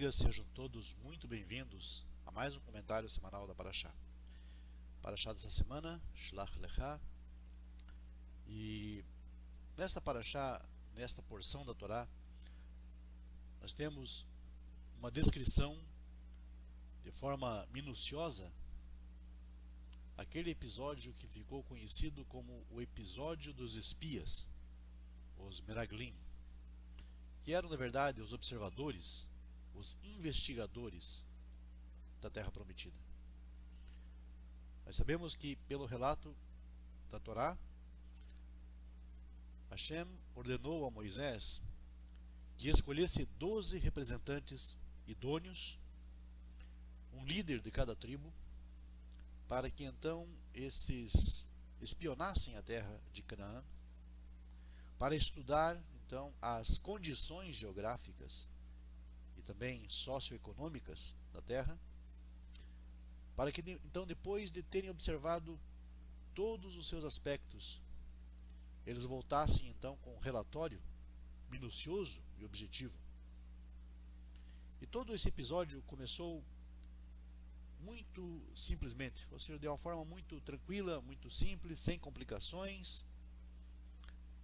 dia, sejam todos muito bem-vindos a mais um comentário semanal da Parashá. Parashá dessa semana, Shlach Lecha. E nesta Parashá, nesta porção da Torá, nós temos uma descrição de forma minuciosa aquele episódio que ficou conhecido como o episódio dos espias, os Meraglim, que eram na verdade os observadores, os investigadores da Terra Prometida. Nós sabemos que pelo relato da Torá, Hashem ordenou a Moisés que escolhesse 12 representantes idôneos, um líder de cada tribo, para que então esses espionassem a terra de Canaã, para estudar então as condições geográficas e também socioeconômicas da terra, para que então, depois de terem observado todos os seus aspectos, eles voltassem então com um relatório minucioso e objetivo. E todo esse episódio começou muito simplesmente, ou seja, de uma forma muito tranquila, muito simples, sem complicações,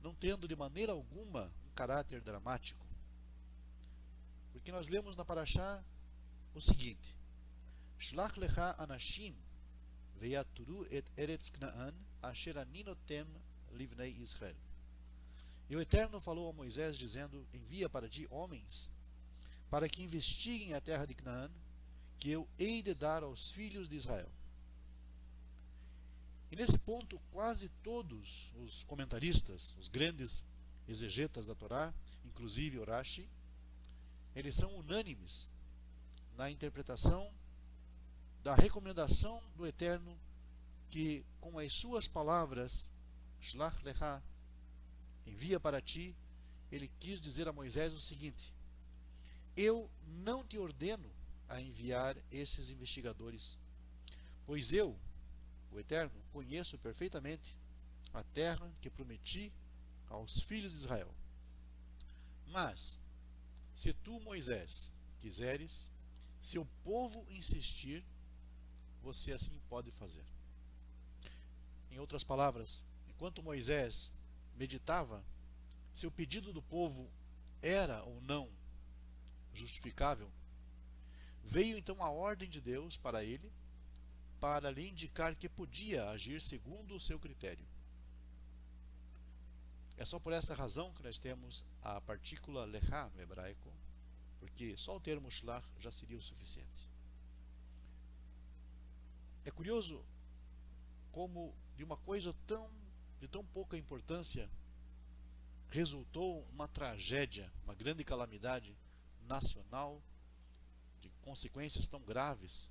não tendo de maneira alguma um caráter dramático. Porque nós lemos na Parashá o seguinte: Shlach lecha anashim veyaturu et eretz Knaan asher ani notem livnei Israel. E o Eterno falou a Moisés dizendo: envia para ti homens para que investiguem a terra de Canaã, que eu hei de dar aos filhos de Israel. E nesse ponto, quase todos os comentaristas, os grandes exegetas da Torá, inclusive o Rashi, eles são unânimes na interpretação da recomendação do Eterno, que com as suas palavras, Shlach lecha, envia para ti, ele quis dizer a Moisés o seguinte: eu não te ordeno a enviar esses investigadores, pois eu, o Eterno, conheço perfeitamente a terra que prometi aos filhos de Israel. Mas, se tu, Moisés, quiseres, se o povo insistir, você assim pode fazer. Em outras palavras, enquanto Moisés meditava se o pedido do povo era ou não justificável, veio então a ordem de Deus para ele, para lhe indicar que podia agir segundo o seu critério. É só por essa razão que nós temos a partícula lecha no hebraico, porque só o termo shlach já seria o suficiente. É curioso como de uma coisa de tão pouca importância resultou uma tragédia, uma grande calamidade nacional, de consequências tão graves,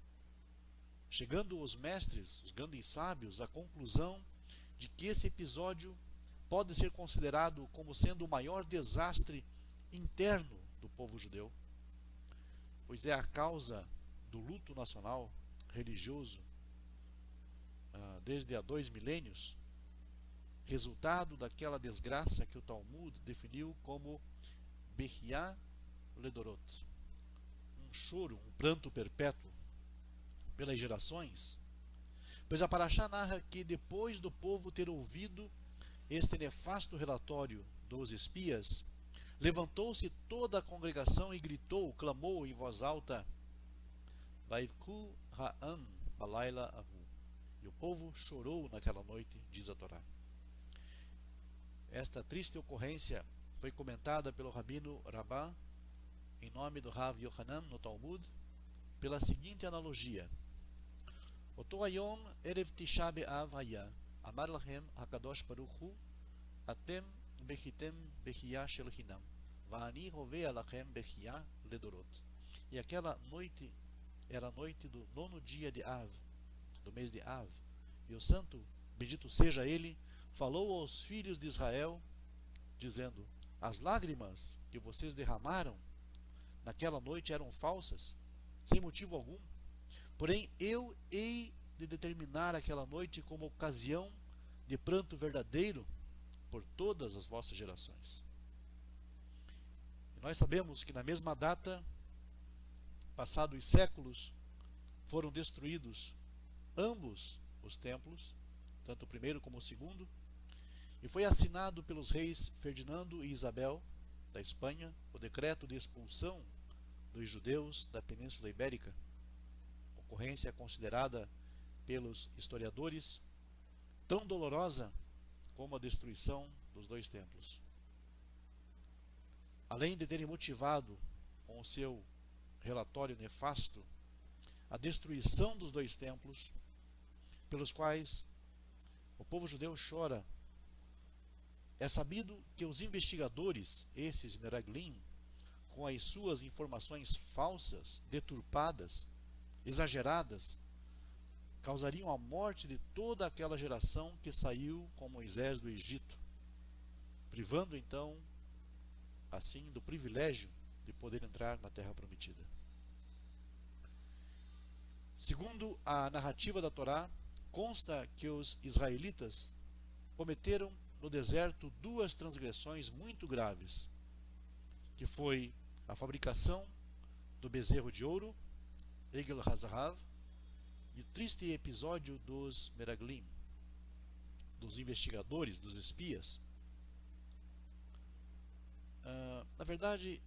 chegando os mestres, os grandes sábios, à conclusão de que esse episódio pode ser considerado como sendo o maior desastre interno do povo judeu, pois é a causa do luto nacional religioso desde há 2 milênios, resultado daquela desgraça que o Talmud definiu como Bechiá Ledorot, um choro, um pranto perpétuo pelas gerações. Pois a Parashá narra que depois do povo ter ouvido este nefasto relatório dos espias, levantou-se toda a congregação e gritou, clamou em voz alta: Vaivku ha'am balayla avu. E o povo chorou naquela noite, diz a Torá. Esta triste ocorrência foi comentada pelo Rabino Rabá, em nome do Rav Yohanan no Talmud, pela seguinte analogia: Oto hayom erev tisha be'av haya, amar lachem hakadosh baruch hu, atem bechitem bechia shel hinam, va'ani hovea lachem bechia ledorot. E aquela noite era a noite do 9º dia de Av, do mês de Av, e o santo, bendito seja ele, falou aos filhos de Israel, dizendo: as lágrimas que vocês derramaram naquela noite eram falsas, sem motivo algum, porém eu hei de determinar aquela noite como ocasião de pranto verdadeiro por todas as vossas gerações. E nós sabemos que na mesma data passados séculos, foram destruídos ambos os templos, tanto o primeiro como o segundo, e foi assinado pelos reis Ferdinando e Isabel da Espanha o decreto de expulsão dos judeus da Península Ibérica, ocorrência considerada pelos historiadores tão dolorosa como a destruição dos dois templos. Além de terem motivado com o seu relatório nefasto a destruição dos dois templos, pelos quais o povo judeu chora, é sabido que os investigadores, esses Meraglim, com as suas informações falsas, deturpadas, exageradas, causariam a morte de toda aquela geração que saiu com Moisés do Egito, privando então, assim, do privilégio de poder entrar na Terra Prometida. Segundo a narrativa da Torá, consta que os israelitas cometeram no deserto duas transgressões muito graves, que foi a fabricação do bezerro de ouro, Egel Hazahav, e o triste episódio dos Meraglim, dos investigadores, dos espias. Na verdade,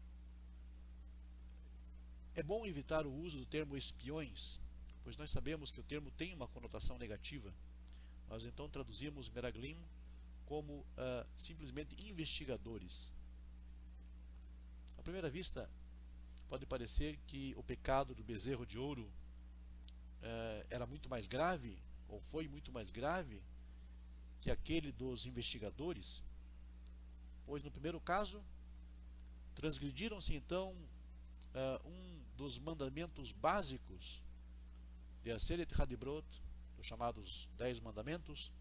é bom evitar o uso do termo espiões, pois nós sabemos que o termo tem uma conotação negativa. Nós então traduzimos Meraglim como simplesmente investigadores. À primeira vista, pode parecer que o pecado do bezerro de ouro era muito mais grave, ou foi muito mais grave, que aquele dos investigadores, pois no primeiro caso, transgrediram-se então um dos mandamentos básicos de Aseret Hadibrot, os chamados 10 mandamentos,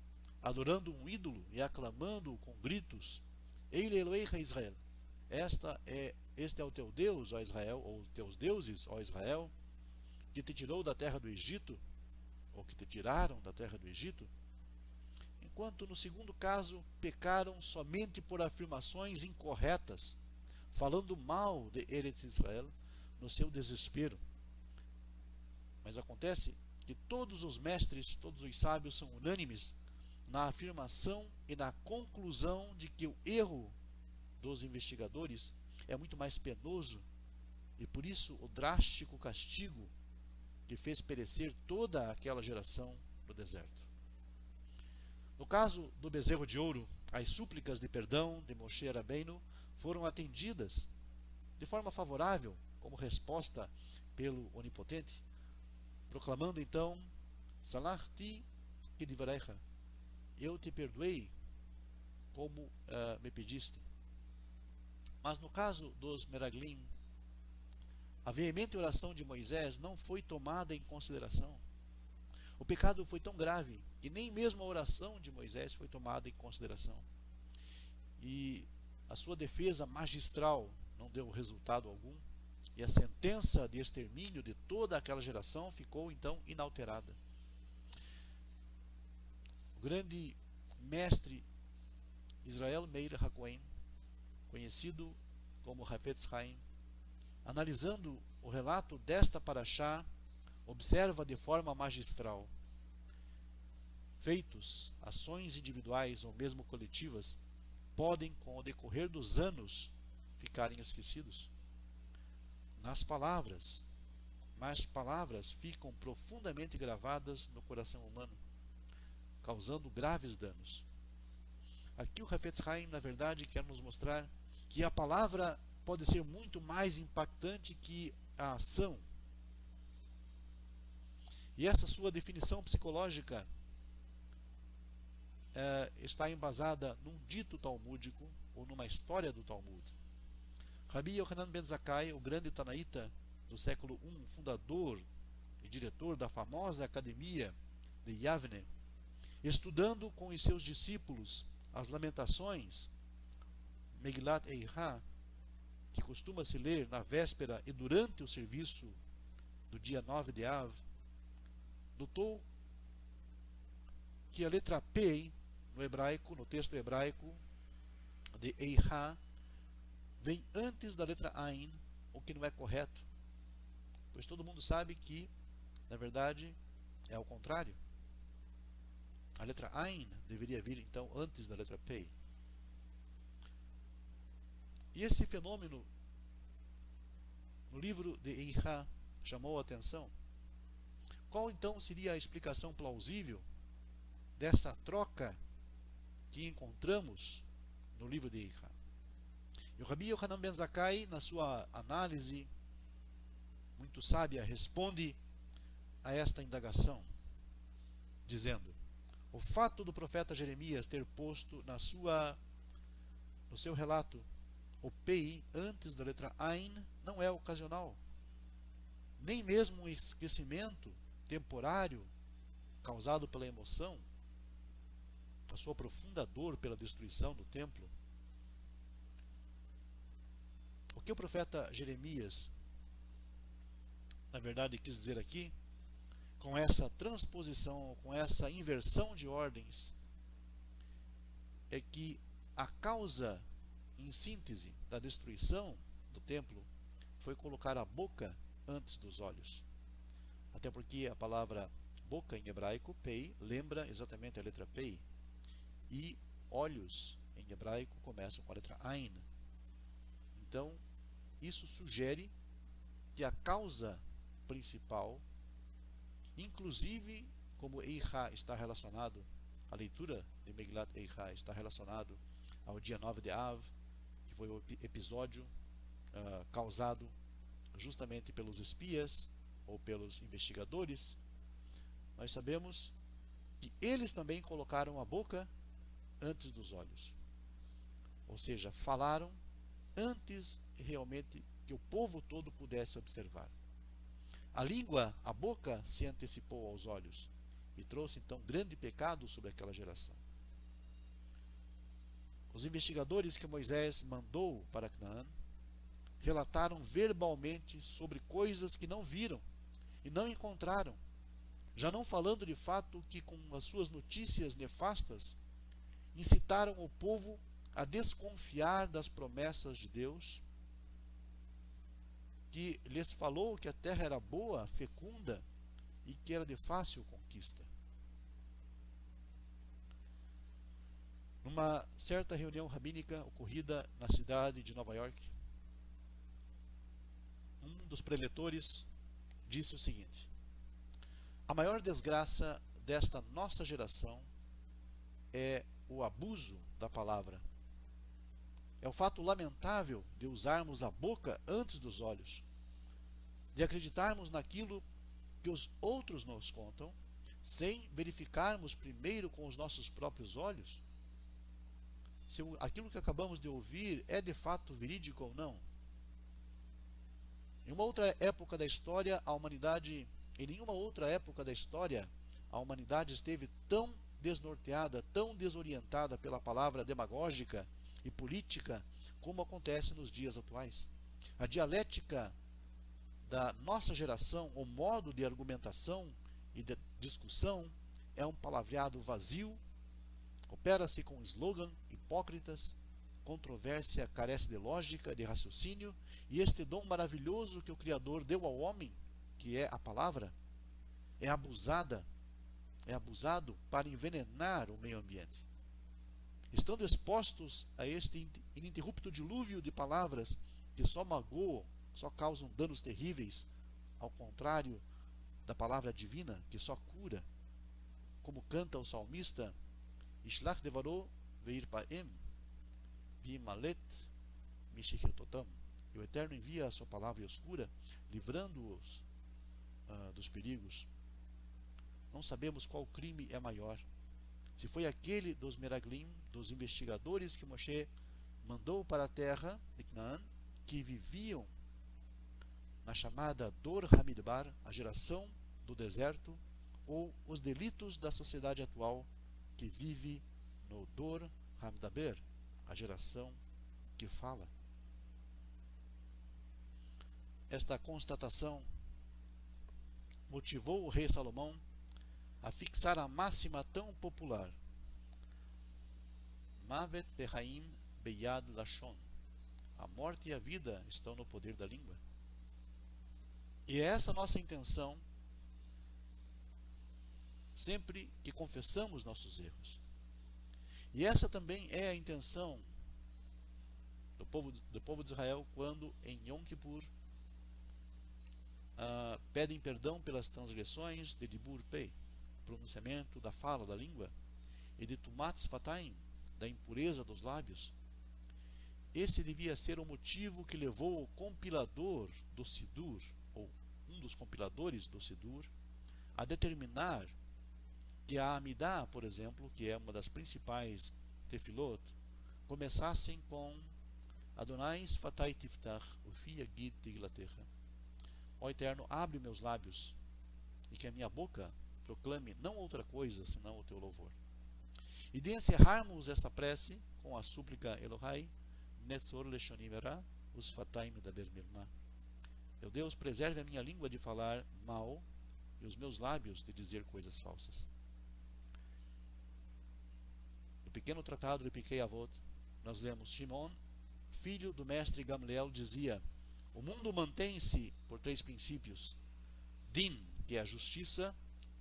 adorando um ídolo e aclamando com gritos: Eile Elohecha Israel, este é o teu Deus, ó Israel, ou teus deuses, ó Israel, que te tirou da terra do Egito, ou que te tiraram da terra do Egito. Enquanto no segundo caso pecaram somente por afirmações incorretas, falando mal de Eretz Israel no seu desespero. Mas acontece que todos os mestres, todos os sábios são unânimes na afirmação e na conclusão de que o erro dos investigadores é muito mais penoso e por isso o drástico castigo que fez perecer toda aquela geração no deserto. No caso do bezerro de ouro, as súplicas de perdão de Moshe Rabbeinu foram atendidas de forma favorável como resposta pelo Onipotente, proclamando então: Salachti kedivrecha, eu te perdoei como me pediste. Mas no caso dos Meraglim, a veemente oração de Moisés não foi tomada em consideração. O pecado foi tão grave que nem mesmo a oração de Moisés foi tomada em consideração. E a sua defesa magistral não deu resultado algum, e a sentença de extermínio de toda aquela geração ficou então inalterada. O grande mestre Israel Meir HaKohen, conhecido como Hafetz Haim, analisando o relato desta parashá, observa de forma magistral: feitos, ações individuais ou mesmo coletivas, podem, com o decorrer dos anos, ficarem esquecidos. Nas palavras, mas palavras ficam profundamente gravadas no coração humano, causando graves danos. Aqui o Hafetz Haim, na verdade, quer nos mostrar que a palavra pode ser muito mais impactante que a ação. E essa sua definição psicológica está embasada num dito talmúdico ou numa história do Talmud. Rabi Yohanan ben Zakkai, o grande tanaíta do século I, fundador e diretor da famosa academia de Yavne, estudando com os seus discípulos as lamentações, Megilat Eihá, que costuma se ler na véspera e durante o serviço do dia 9 de Av, notou que a letra P no hebraico, no texto hebraico de Eihá, vem antes da letra Ain, o que não é correto, Pois todo mundo sabe que, na verdade, é ao contrário. A letra Ain deveria vir, então, antes da letra Pei. E esse fenômeno, no livro de Eihá, chamou a atenção. Qual, então, seria a explicação plausível dessa troca que encontramos no livro de Eihá? E o Rabi Yohanan Ben Zakkai, na sua análise muito sábia, responde a esta indagação, dizendo: o fato do profeta Jeremias ter posto no seu relato o Pei antes da letra Ain não é ocasional, nem mesmo um esquecimento temporário causado pela emoção, a sua profunda dor pela destruição do templo. O que o profeta Jeremias, na verdade, quis dizer aqui, com essa transposição, com essa inversão de ordens, é que a causa, em síntese, da destruição do templo foi colocar a boca antes dos olhos. Até porque a palavra boca em hebraico, pei, lembra exatamente a letra pei. E olhos em hebraico começam com a letra ain. Então, isso sugere que a causa principal, inclusive como Eihá está relacionado, a leitura de Megilat Eihá está relacionado ao dia 9 de Av, que foi o episódio causado justamente pelos espias ou pelos investigadores. Nós sabemos que eles também colocaram a boca antes dos olhos, ou seja, falaram antes realmente que o povo todo pudesse observar. A língua, a boca, se antecipou aos olhos e trouxe então grande pecado sobre aquela geração. Os investigadores que Moisés mandou para Canaã relataram verbalmente sobre coisas que não viram e não encontraram, já não falando de fato que com as suas notícias nefastas incitaram o povo a desconfiar das promessas de Deus, que lhes falou que a terra era boa, fecunda e que era de fácil conquista. Numa certa reunião rabínica ocorrida na cidade de Nova York, um dos preletores disse o seguinte: a maior desgraça desta nossa geração é o abuso da palavra. É o fato lamentável de usarmos a boca antes dos olhos, de acreditarmos naquilo que os outros nos contam, sem verificarmos primeiro com os nossos próprios olhos se aquilo que acabamos de ouvir é de fato verídico ou não. Em uma outra época da história, a humanidade, em nenhuma outra época da história, a humanidade esteve tão desnorteada, tão desorientada pela palavra demagógica e política como acontece nos dias atuais. A dialética da nossa geração, o modo de argumentação e de discussão é um palavreado vazio, opera-se com slogan hipócritas, controvérsia carece de lógica, de raciocínio, e este dom maravilhoso que o Criador deu ao homem, que é a palavra, é abusado para envenenar o meio ambiente. Estando expostos a este ininterrupto dilúvio de palavras que só magoam, só causam danos terríveis, ao contrário da palavra divina, que só cura, como canta o salmista: Ishlach devaro veir paem, vimalet mishiketotam. E o Eterno envia a sua palavra e os cura, livrando-os dos perigos. Não sabemos qual crime é maior. Se foi aquele dos Meraglim, dos investigadores que Moshe mandou para a terra de Canaã, que viviam na chamada Dor Hamidbar, a geração do deserto, ou os delitos da sociedade atual, que vive no Dor Hamdaber, a geração que fala. Esta constatação motivou o rei Salomão a fixar a máxima tão popular: Mavet vehaim beyad lashon. A morte e a vida estão no poder da língua. E é essa nossa intenção sempre que confessamos nossos erros. E essa também é a intenção do povo de Israel quando em Yom Kippur pedem perdão pelas transgressões de Dibur Pei, pronunciamento da fala, da língua, e de Tumat Sfataim, da impureza dos lábios. Esse devia ser o motivo que levou o compilador do Sidur, ou um dos compiladores do Sidur, a determinar que a Amidah, por exemplo, que é uma das principais tefilot, começassem com Adonai Sfatai Tiftach, Ufi Yagid Tiglatecha. Ó Eterno, abre meus lábios, e que a minha boca proclame não outra coisa senão o teu louvor. E de encerrarmos essa prece com a súplica Elohai, Netzor Leshonim Era, Usfatai Medaber Mirma. Meu Deus, preserve a minha língua de falar mal e os meus lábios de dizer coisas falsas. No pequeno tratado de Pirkei Avot, nós lemos: Shimon, filho do mestre Gamliel, dizia: o mundo mantém-se por 3 princípios: Din, que é a justiça;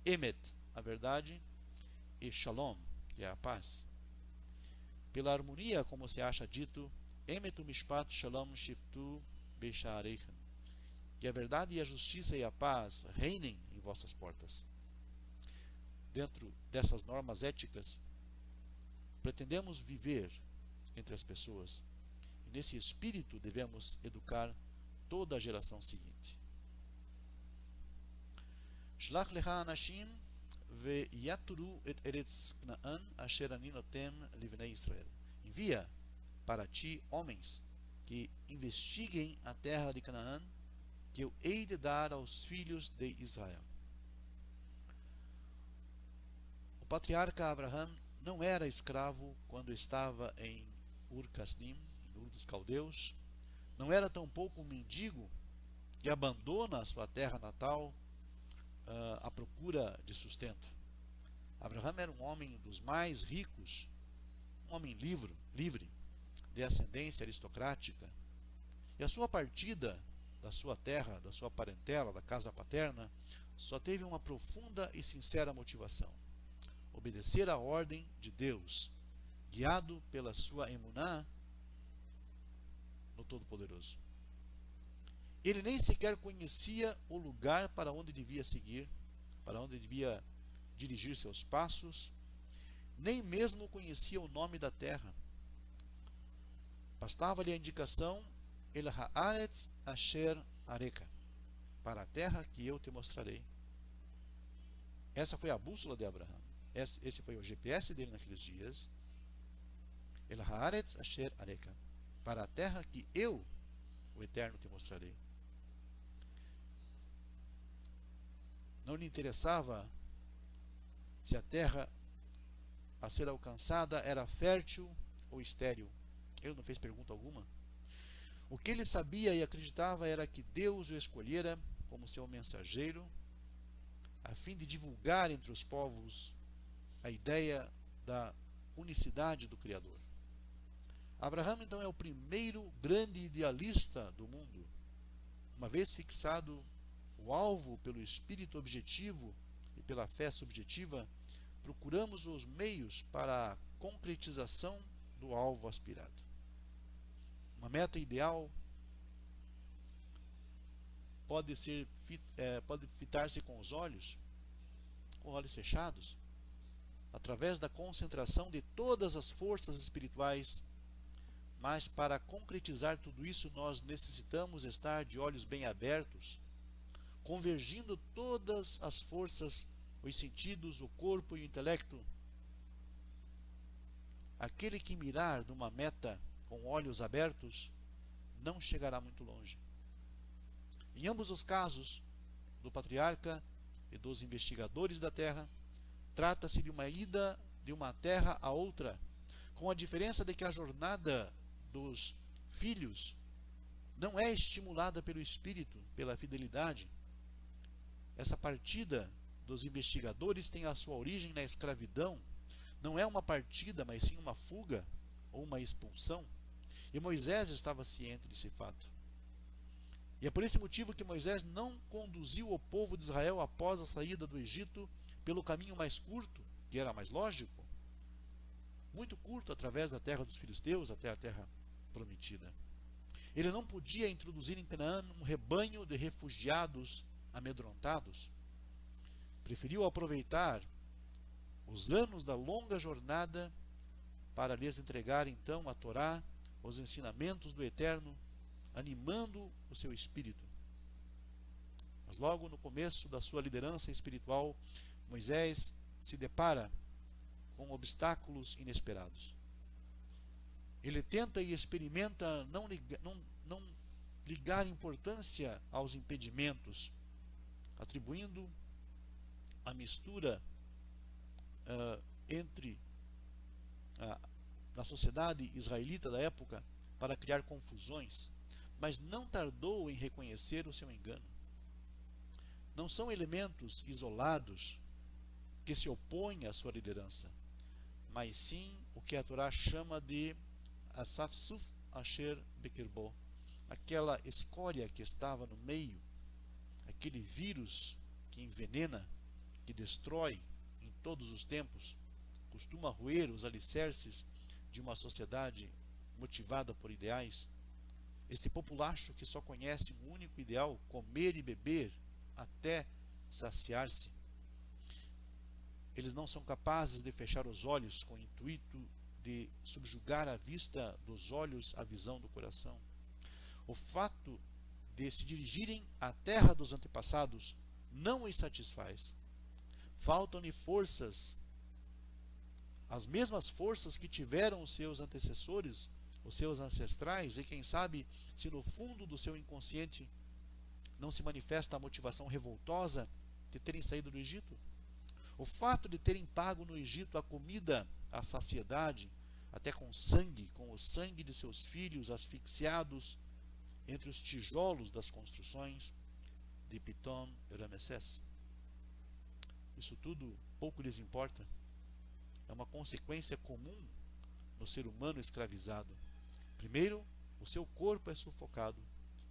Emet, a verdade; e Shalom, que é a paz. Pela harmonia, como se acha dito, Emet Mishpat Shalom Shiftu Beishaareichem, que a verdade e a justiça e a paz reinem em vossas portas. Dentro dessas normas éticas, pretendemos viver entre as pessoas, e nesse espírito devemos educar toda a geração seguinte. Shlach lecha anashim ve'yaturu et eretz Knaan asher ani noten livnei Israel. Envia para ti homens que investiguem a terra de Canaã, que eu hei de dar aos filhos de Israel. O patriarca Abraham não era escravo quando estava em Ur-Kasdim, em Ur dos Caldeus. Não era tampouco um mendigo que abandona a sua terra natal à procura de sustento. Abraham era um homem dos mais ricos, um homem livre, de ascendência aristocrática. E a sua partida da sua terra, da sua parentela, da casa paterna, só teve uma profunda e sincera motivação: obedecer à ordem de Deus, guiado pela sua emuná no Todo-Poderoso. Ele nem sequer conhecia o lugar para onde devia seguir, para onde devia dirigir seus passos, nem mesmo conhecia o nome da terra. Bastava-lhe a indicação El Haaretz Asher Areka, para a terra que eu te mostrarei. Essa foi a bússola de Abraham. Esse foi o GPS dele naqueles dias. El Haaretz Asher Areka, para a terra que eu, o Eterno, te mostrarei. Não lhe interessava se a terra a ser alcançada era fértil ou estéril. Ele não fez pergunta alguma. O que ele sabia e acreditava era que Deus o escolhera como seu mensageiro, a fim de divulgar entre os povos a ideia da unicidade do Criador. Abraham, então, é o primeiro grande idealista do mundo. Uma vez fixado o alvo pelo espírito objetivo e pela fé subjetiva, procuramos os meios para a concretização do alvo aspirado. Uma meta ideal pode fitar-se com os olhos fechados, através da concentração de todas as forças espirituais. Mas para concretizar tudo isso, nós necessitamos estar de olhos bem abertos, convergindo todas as forças, os sentidos, o corpo e o intelecto. Aquele que mirar numa meta com olhos abertos não chegará muito longe. Em ambos os casos, do patriarca e dos investigadores da terra, trata-se de uma ida de uma terra a outra, com a diferença de que a jornada dos filhos não é estimulada pelo espírito, pela fidelidade. Essa partida dos investigadores tem a sua origem na escravidão. Não é uma partida, mas sim uma fuga ou uma expulsão. E Moisés estava ciente desse fato. E é por esse motivo que Moisés não conduziu o povo de Israel após a saída do Egito pelo caminho mais curto, que era mais lógico, muito curto, através da terra dos filisteus até a terra prometida. Ele não podia introduzir em Canaã um rebanho de refugiados amedrontados. Preferiu aproveitar os anos da longa jornada para lhes entregar então a Torá, os ensinamentos do Eterno, animando o seu espírito. Mas logo no começo da sua liderança espiritual, Moisés se depara com obstáculos inesperados. Ele tenta e experimenta não ligar importância aos impedimentos, atribuindo a mistura na sociedade israelita da época para criar confusões, mas não tardou em reconhecer o seu engano. Não são elementos isolados que se opõem à sua liderança, mas sim o que a Torá chama de Asafsuf Asher Bekerbo, aquela escória que estava no meio, aquele vírus que envenena, que destrói em todos os tempos, costuma roer os alicerces de uma sociedade motivada por ideais. Este populacho que só conhece um único ideal, comer e beber até saciar-se. Eles não são capazes de fechar os olhos com o intuito de subjugar à vista dos olhos a visão do coração. O fato de se dirigirem à terra dos antepassados não os satisfaz. Faltam-lhe forças, as mesmas forças que tiveram os seus antecessores, os seus ancestrais, e quem sabe se no fundo do seu inconsciente não se manifesta a motivação revoltosa de terem saído do Egito. O fato de terem pago no Egito a comida à saciedade, até com o sangue de seus filhos asfixiados entre os tijolos das construções de Pitom e Ramessés. Isso tudo pouco lhes importa. É uma consequência comum no ser humano escravizado. Primeiro, o seu corpo é sufocado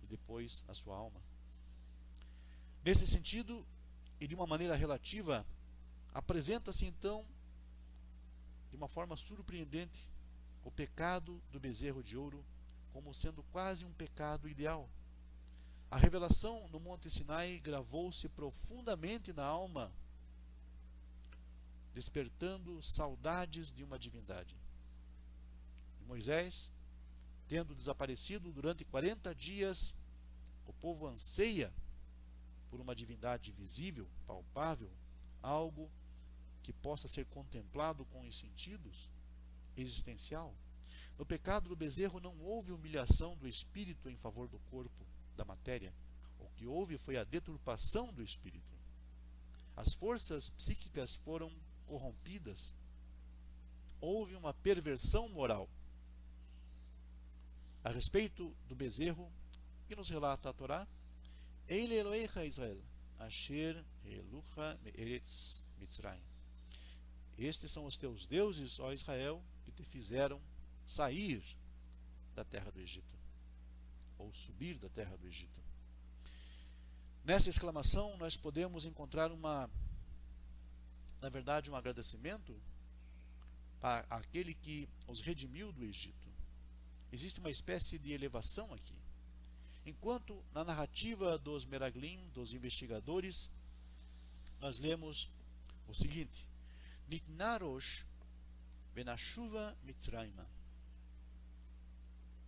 e depois a sua alma. Nesse sentido, e de uma maneira relativa, apresenta-se então, de uma forma surpreendente, o pecado do bezerro de ouro como sendo quase um pecado ideal. A revelação no Monte Sinai gravou-se profundamente na alma, despertando saudades de uma divindade. E Moisés, tendo desaparecido durante 40 dias, o povo anseia por uma divindade visível, palpável, algo que possa ser contemplado com os sentidos, existencial. No pecado do bezerro não houve humilhação do espírito em favor do corpo, da matéria. O que houve foi a deturpação do espírito. As forças psíquicas foram corrompidas. Houve uma perversão moral. A respeito do bezerro, que nos relata a Torá, Eile Elohecha Israel, Asher Elucha Me'eretz Mitzrayim. Estes são os teus deuses, ó Israel, que te fizeram sair da terra do Egito, ou subir da terra do Egito. Nessa exclamação nós podemos encontrar na verdade, um agradecimento para aquele que os redimiu do Egito. Existe uma espécie de elevação aqui. Enquanto na narrativa dos Meraglim, dos investigadores, nós lemos o seguinte: Niknarosh benashuva mitzrayma.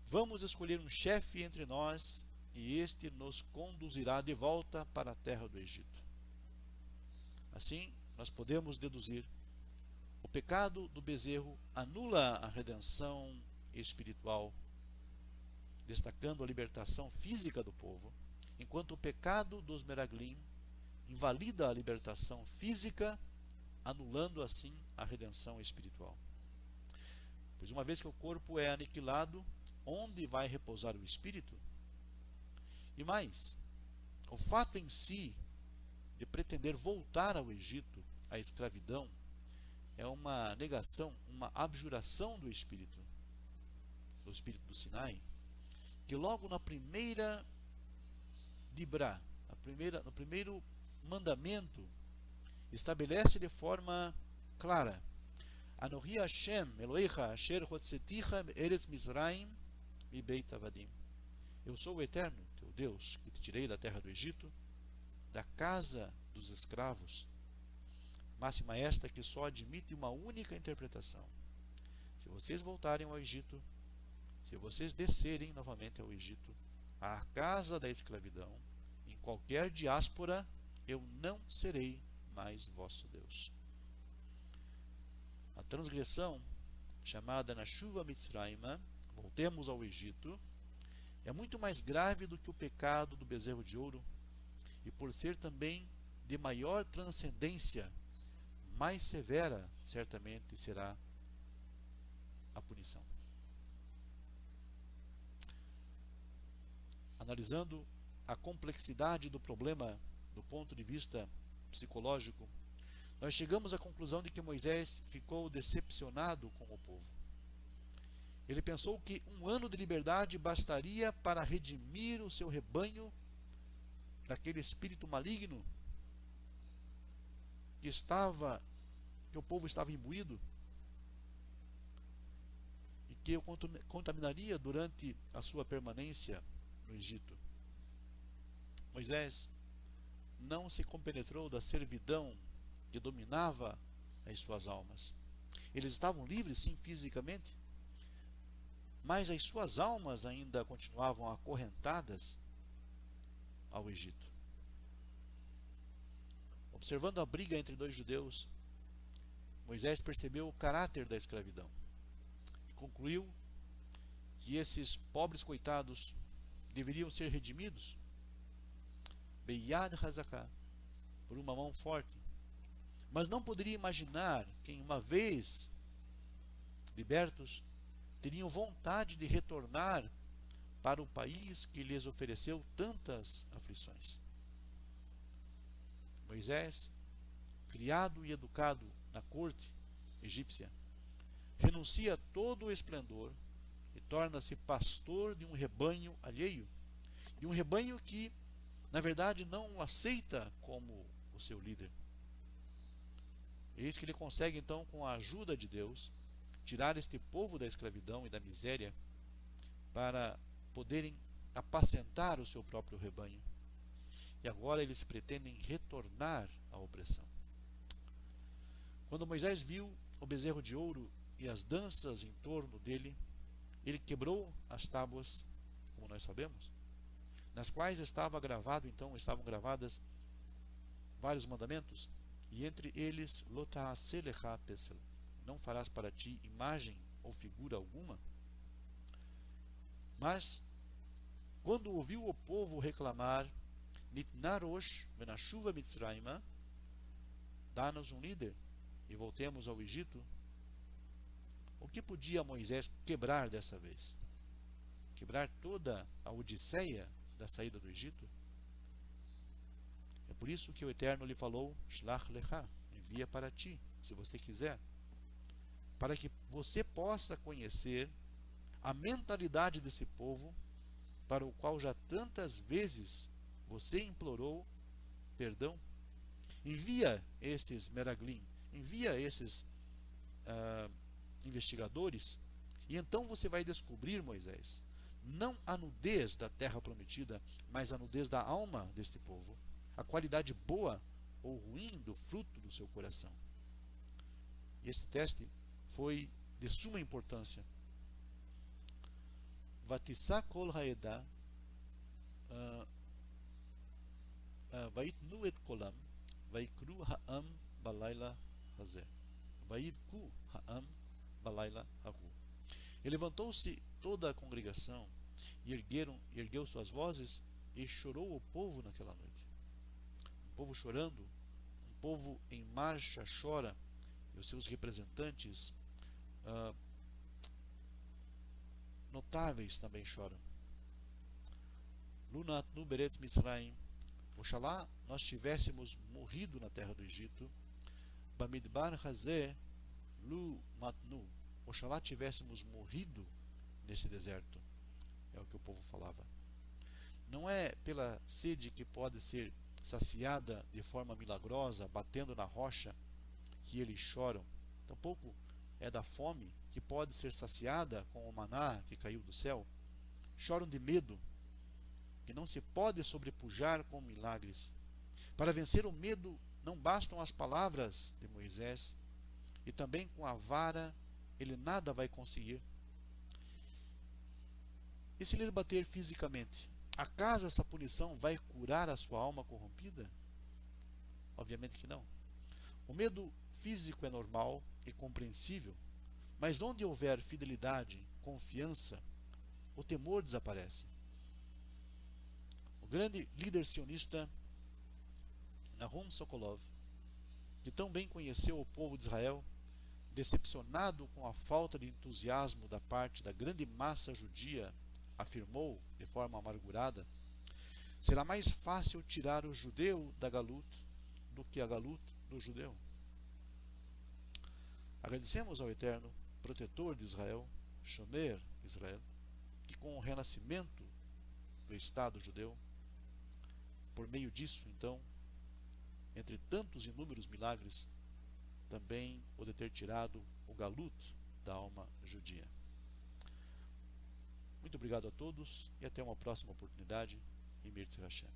Vamos escolher um chefe entre nós e este nos conduzirá de volta para a terra do Egito. Assim, nós podemos deduzir: o pecado do bezerro anula a redenção espiritual, destacando a libertação física do povo, enquanto o pecado dos Meraglim invalida a libertação física, anulando assim a redenção espiritual. Pois uma vez que o corpo é aniquilado, onde vai repousar o espírito? E mais, o fato em si de pretender voltar ao Egito, à escravidão, é uma negação, uma abjuração do espírito do Sinai, que logo na primeira Dibra, no primeiro mandamento, estabelece de forma clara: Anohi Hashem Elohecha asher hotzeticha eretz Mizraim mibeit avadim. Eu sou o Eterno, teu Deus, que te tirei da terra do Egito, da casa dos escravos. Máxima esta que só admite uma única interpretação. Se vocês voltarem ao Egito, se vocês descerem novamente ao Egito, à casa da escravidão, em qualquer diáspora, eu não serei mais vosso Deus. A transgressão, chamada na chuva Mitzraima, voltemos ao Egito, é muito mais grave do que o pecado do bezerro de ouro, e por ser também de maior transcendência, mais severa certamente será a punição. Analisando a complexidade do problema do ponto de vista psicológico, nós chegamos à conclusão de que Moisés ficou decepcionado com o povo. Ele pensou que 1 ano de liberdade bastaria para redimir o seu rebanho daquele espírito maligno que o povo estava imbuído e que o contaminaria durante a sua permanência no Egito. Moisés não se compenetrou da servidão que dominava as suas almas. Eles estavam livres, sim, fisicamente, mas as suas almas ainda continuavam acorrentadas ao Egito. Observando a briga entre dois judeus, Moisés percebeu o caráter da escravidão e concluiu que esses pobres coitados deveriam ser redimidos Beyad Hazaká, por uma mão forte, mas não poderia imaginar que, uma vez libertos, teriam vontade de retornar para o país que lhes ofereceu tantas aflições. Moisés, criado e educado na corte egípcia, renuncia a todo o esplendor e torna-se pastor de um rebanho alheio, de um rebanho que, na verdade, não o aceita como o seu líder. Eis que ele consegue, então, com a ajuda de Deus, tirar este povo da escravidão e da miséria para poderem apacentar o seu próprio rebanho. E agora eles pretendem retornar à opressão. Quando Moisés viu o bezerro de ouro e as danças em torno dele, ele quebrou as tábuas, como nós sabemos, nas quais estavam gravadas vários mandamentos, e entre eles, Lota'aselecha pesel, não farás para ti imagem ou figura alguma. Mas, quando ouviu o povo reclamar, Nitnarosh benashuva Mitzraima, dá-nos um líder e voltemos ao Egito, o que podia Moisés quebrar dessa vez? Quebrar toda a odisseia da saída do Egito? É por isso que o Eterno lhe falou, Shlach lecha, envia para ti, se você quiser, para que você possa conhecer a mentalidade desse povo, para o qual já tantas vezes você implorou perdão. Envia esses meraglim, envia esses investigadores, e então você vai descobrir, Moisés, não a nudez da terra prometida, mas a nudez da alma deste povo, a qualidade boa ou ruim do fruto do seu coração. E esse teste foi de suma importância. Vatissá kol haedah vaitnu et kolam vaikru ha'am balayla hazeh vaikru ha'am balayla hahu. E levantou-se toda a congregação e ergueu suas vozes e chorou o povo naquela noite. Um povo chorando, um povo em marcha chora, e os seus representantes notáveis também choram. Lunat nu beretz Misraim, oxalá nós tivéssemos morrido na terra do Egito. Bamidbar hazeh lu matnu, oxalá tivéssemos morrido nesse deserto. É o que o povo falava. Não é pela sede que pode ser saciada de forma milagrosa, batendo na rocha, que eles choram. Tampouco é da fome que pode ser saciada com o maná que caiu do céu. Choram de medo, que não se pode sobrepujar com milagres. Para vencer o medo, não bastam as palavras de Moisés, e também com a vara ele nada vai conseguir. E se lhes bater fisicamente, acaso essa punição vai curar a sua alma corrompida? Obviamente que não. O medo físico é normal e compreensível, mas onde houver fidelidade, confiança, o temor desaparece. O grande líder sionista Nahum Sokolov, que tão bem conheceu o povo de Israel, decepcionado com a falta de entusiasmo da parte da grande massa judia, afirmou de forma amargurada: será mais fácil tirar o judeu da galut do que a galut do judeu. Agradecemos ao Eterno, protetor de Israel, Shomer Israel, que com o renascimento do Estado judeu, por meio disso, então, entre tantos inúmeros milagres, também o de ter tirado o galut da alma judia. Muito obrigado a todos e até uma próxima oportunidade. Em Mirtz Hashem.